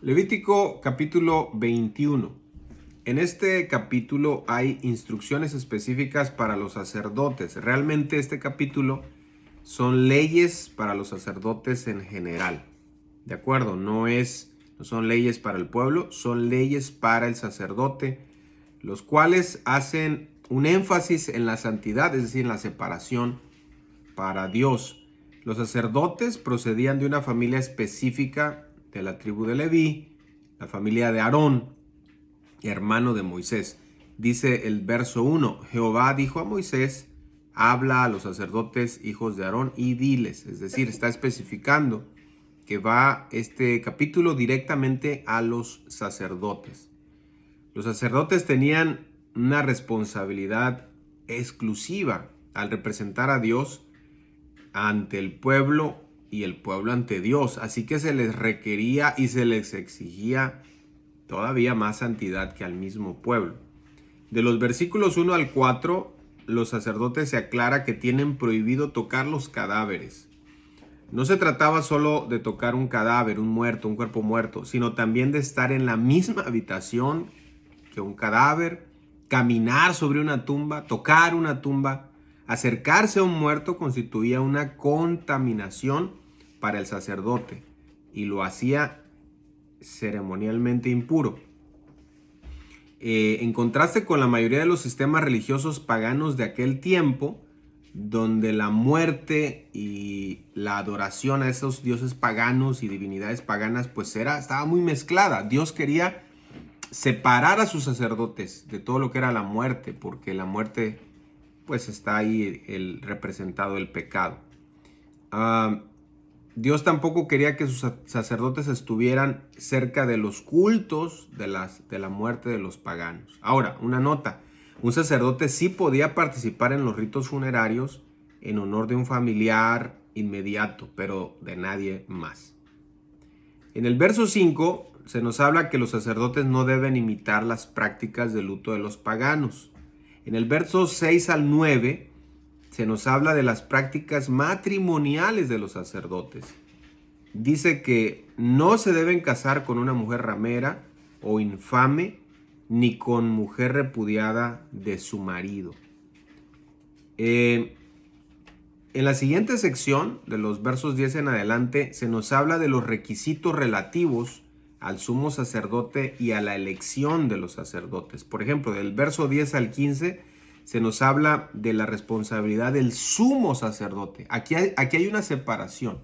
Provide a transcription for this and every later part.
Levítico capítulo 21. En este capítulo hay instrucciones específicas para los sacerdotes. Realmente este capítulo son leyes para los sacerdotes en general. ¿De acuerdo? No son leyes para el pueblo, son leyes para el sacerdote, los cuales hacen un énfasis en la santidad, es decir, en la separación para Dios. Los sacerdotes procedían de una familia específica de la tribu de Leví, la familia de Aarón, hermano de Moisés. Dice el verso 1, Jehová dijo a Moisés, habla a los sacerdotes hijos de Aarón y diles, es decir, está especificando que va este capítulo directamente a los sacerdotes. Los sacerdotes tenían una responsabilidad exclusiva al representar a Dios ante el pueblo y el pueblo ante Dios. Así que se les requería y se les exigía todavía más santidad que al mismo pueblo. De los versículos 1 al 4, los sacerdotes se aclara que tienen prohibido tocar los cadáveres. No se trataba solo de tocar un cadáver, un muerto, un cuerpo muerto, sino también de estar en la misma habitación que un cadáver, caminar sobre una tumba, tocar una tumba. Acercarse a un muerto constituía una contaminación para el sacerdote y lo hacía ceremonialmente impuro. En contraste con la mayoría de los sistemas religiosos paganos de aquel tiempo, donde la muerte y la adoración a esos dioses paganos y divinidades paganas pues estaba muy mezclada. Dios quería separar a sus sacerdotes de todo lo que era la muerte, porque la muerte pues está ahí representado el pecado. Dios tampoco quería que sus sacerdotes estuvieran cerca de los cultos de la muerte de los paganos. Ahora, una nota, un sacerdote sí podía participar en los ritos funerarios en honor de un familiar inmediato, pero de nadie más. En el verso 5 se nos habla que los sacerdotes no deben imitar las prácticas de luto de los paganos. En el verso 6 al 9 se nos habla de las prácticas matrimoniales de los sacerdotes. Dice que no se deben casar con una mujer ramera o infame, ni con mujer repudiada de su marido. En la siguiente sección, de los versos 10 en adelante, se nos habla de los requisitos relativos al sumo sacerdote y a la elección de los sacerdotes. Por ejemplo, del verso 10 al 15 se nos habla de la responsabilidad del sumo sacerdote. Aquí hay una separación.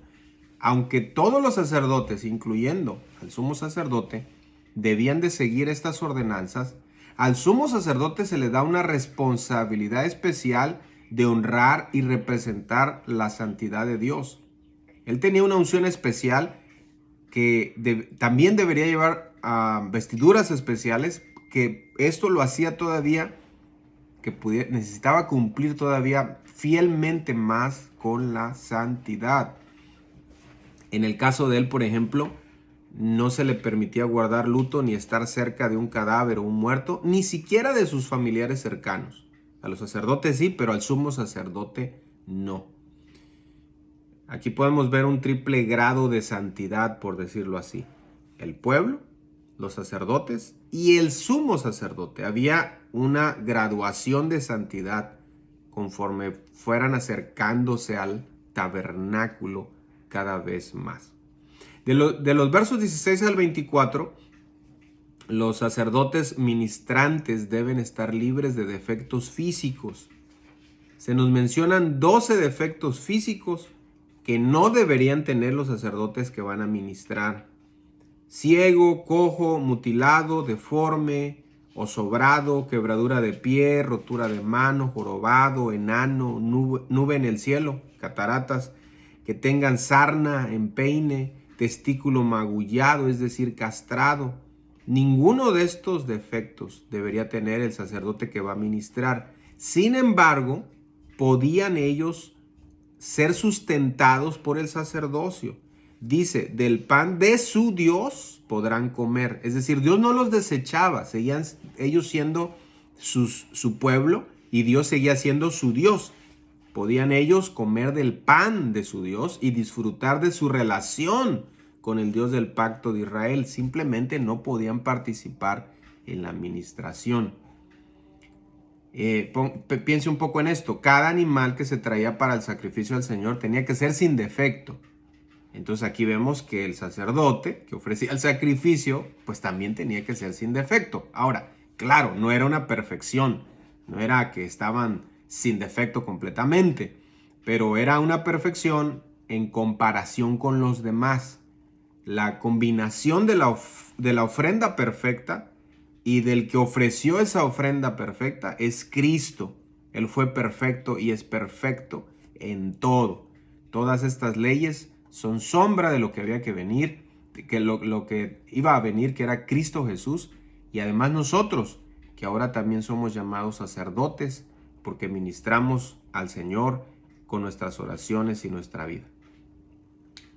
Aunque todos los sacerdotes, incluyendo al sumo sacerdote, debían de seguir estas ordenanzas, al sumo sacerdote se le da una responsabilidad especial de honrar y representar la santidad de Dios. Él tenía una unción especial que también debería llevar vestiduras especiales, que esto lo hacía todavía, necesitaba cumplir todavía fielmente más con la santidad. En el caso de él, por ejemplo, no se le permitía guardar luto ni estar cerca de un cadáver o un muerto, ni siquiera de sus familiares cercanos. A los sacerdotes sí, pero al sumo sacerdote no. Aquí podemos ver un triple grado de santidad, por decirlo así. El pueblo, los sacerdotes y el sumo sacerdote. Había una graduación de santidad conforme fueran acercándose al tabernáculo cada vez más. De los versos 16 al 24, los sacerdotes ministrantes deben estar libres de defectos físicos. Se nos mencionan 12 defectos físicos que no deberían tener los sacerdotes que van a ministrar. Ciego, cojo, mutilado, deforme o sobrado, quebradura de pie, rotura de mano, jorobado, enano, nube en el cielo, cataratas, que tengan sarna, empeine, testículo magullado, es decir, castrado. Ninguno de estos defectos debería tener el sacerdote que va a ministrar. Sin embargo, podían ellos ser sustentados por el sacerdocio. Dice, del pan de su Dios podrán comer. Es decir, Dios no los desechaba, seguían ellos siendo su pueblo y Dios seguía siendo su Dios. Podían ellos comer del pan de su Dios y disfrutar de su relación con el Dios del pacto de Israel. Simplemente no podían participar en la administración. Piense un poco en esto. Cada animal que se traía para el sacrificio al Señor tenía que ser sin defecto. Entonces aquí vemos que el sacerdote que ofrecía el sacrificio, pues también tenía que ser sin defecto. Ahora, claro, no era una perfección, no era que estaban sin defecto completamente, pero era una perfección en comparación con los demás. La combinación de la ofrenda perfecta y del que ofreció esa ofrenda perfecta es Cristo. Él fue perfecto y es perfecto en todo. Todas estas leyes son sombra de lo que había que venir, que lo que iba a venir, que era Cristo Jesús, y además nosotros, que ahora también somos llamados sacerdotes, porque ministramos al Señor con nuestras oraciones y nuestra vida.